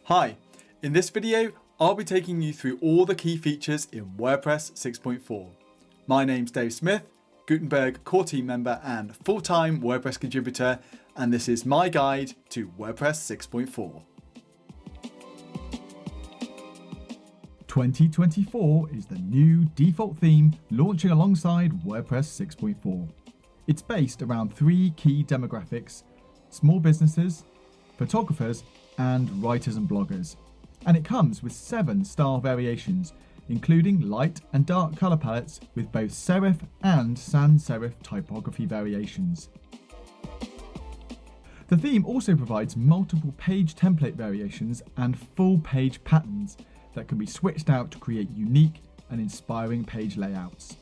Hi, in this video, I'll be taking you through all the key features in WordPress 6.4. My name's Dave Smith, Gutenberg core team member and full-time WordPress contributor, and this is my guide to WordPress 6.4. 2024 is the new default theme launching alongside WordPress 6.4. It's based around three key demographics: small businesses, photographers, and writers and bloggers. And it comes with 7 style variations, including light and dark color palettes with both serif and sans serif typography variations. The theme also provides multiple page template variations and full page patterns that can be switched out to create unique and inspiring page layouts.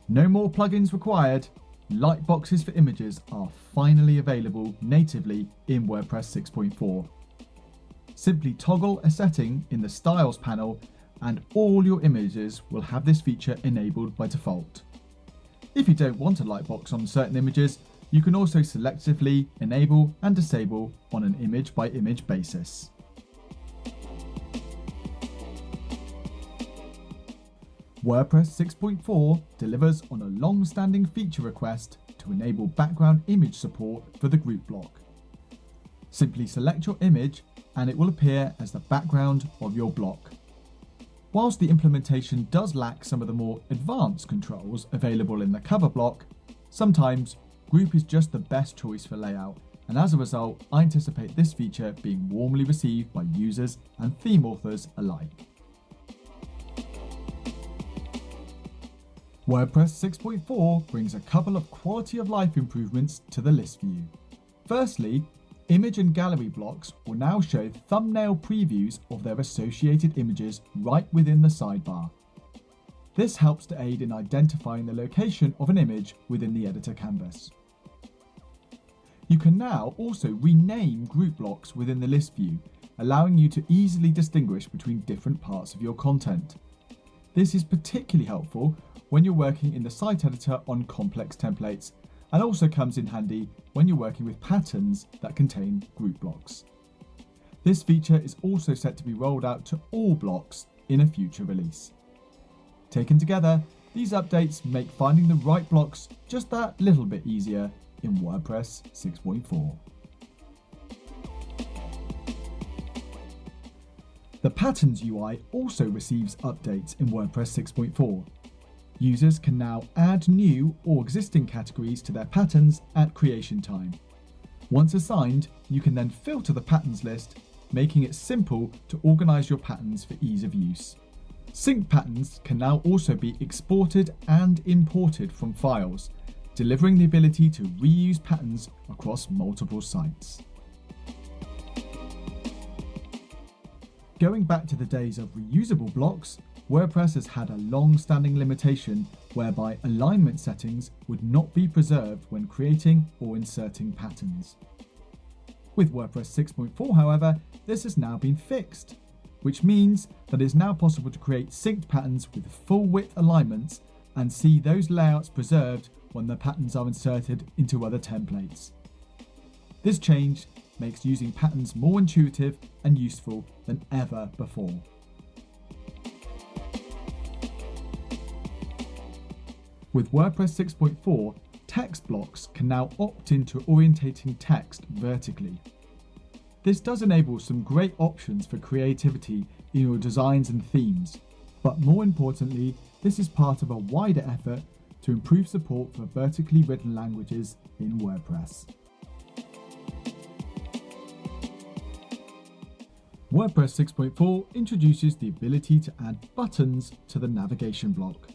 No more plugins required. Lightboxes for images are finally available natively in WordPress 6.4. Simply toggle a setting in the Styles panel and all your images will have this feature enabled by default. If you don't want a lightbox on certain images, you can also selectively enable and disable on an image-by-image basis. WordPress 6.4 delivers on a long-standing feature request to enable background image support for the group block. Simply select your image and it will appear as the background of your block. Whilst the implementation does lack some of the more advanced controls available in the cover block, sometimes group is just the best choice for layout, and as a result, I anticipate this feature being warmly received by users and theme authors alike. WordPress 6.4 brings a couple of quality of life improvements to the list view. Firstly, image and gallery blocks will now show thumbnail previews of their associated images right within the sidebar. This helps to aid in identifying the location of an image within the editor canvas. You can now also rename group blocks within the list view, allowing you to easily distinguish between different parts of your content. This is particularly helpful when you're working in the site editor on complex templates, and also comes in handy when you're working with patterns that contain group blocks. This feature is also set to be rolled out to all blocks in a future release. Taken together, these updates make finding the right blocks just that little bit easier in WordPress 6.4. The Patterns UI also receives updates in WordPress 6.4. Users can now add new or existing categories to their patterns at creation time. Once assigned, you can then filter the patterns list, making it simple to organize your patterns for ease of use. Sync patterns can now also be exported and imported from files, delivering the ability to reuse patterns across multiple sites. Going back to the days of reusable blocks, WordPress has had a long-standing limitation whereby alignment settings would not be preserved when creating or inserting patterns. With WordPress 6.4, however, this has now been fixed, which means that it is now possible to create synced patterns with full width alignments and see those layouts preserved when the patterns are inserted into other templates. This change makes using patterns more intuitive and useful than ever before. With WordPress 6.4, text blocks can now opt into orientating text vertically. This does enable some great options for creativity in your designs and themes, but more importantly, this is part of a wider effort to improve support for vertically written languages in WordPress. WordPress 6.4 introduces the ability to add buttons to the navigation block.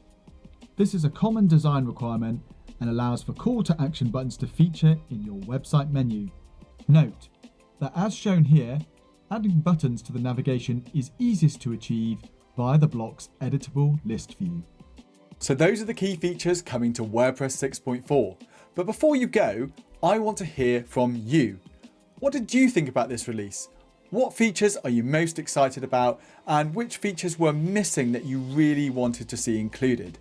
This is a common design requirement and allows for call to action buttons to feature in your website menu. Note that as shown here, adding buttons to the navigation is easiest to achieve via the block's editable list view. So those are the key features coming to WordPress 6.4. But before you go, I want to hear from you. What did you think about this release? What features are you most excited about, and which features were missing that you really wanted to see included?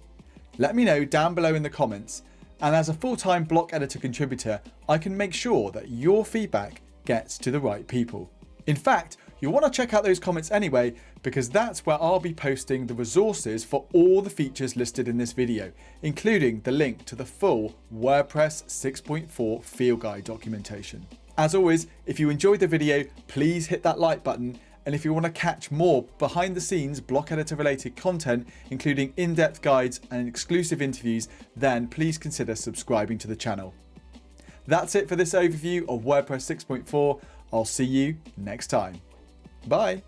Let me know down below in the comments, And as a full-time block editor contributor, I can make sure that your feedback gets to the right people. In fact, you'll want to check out those comments anyway, because that's where I'll be posting the resources for all the features listed in this video, including the link to the full WordPress 6.4 field guide documentation. As always, if you enjoyed the video, please hit that like button. And if you want to catch more behind the scenes block editor related content, including in-depth guides and exclusive interviews, then please consider subscribing to the channel. That's it for this overview of WordPress 6.4. I'll see you next time. Bye.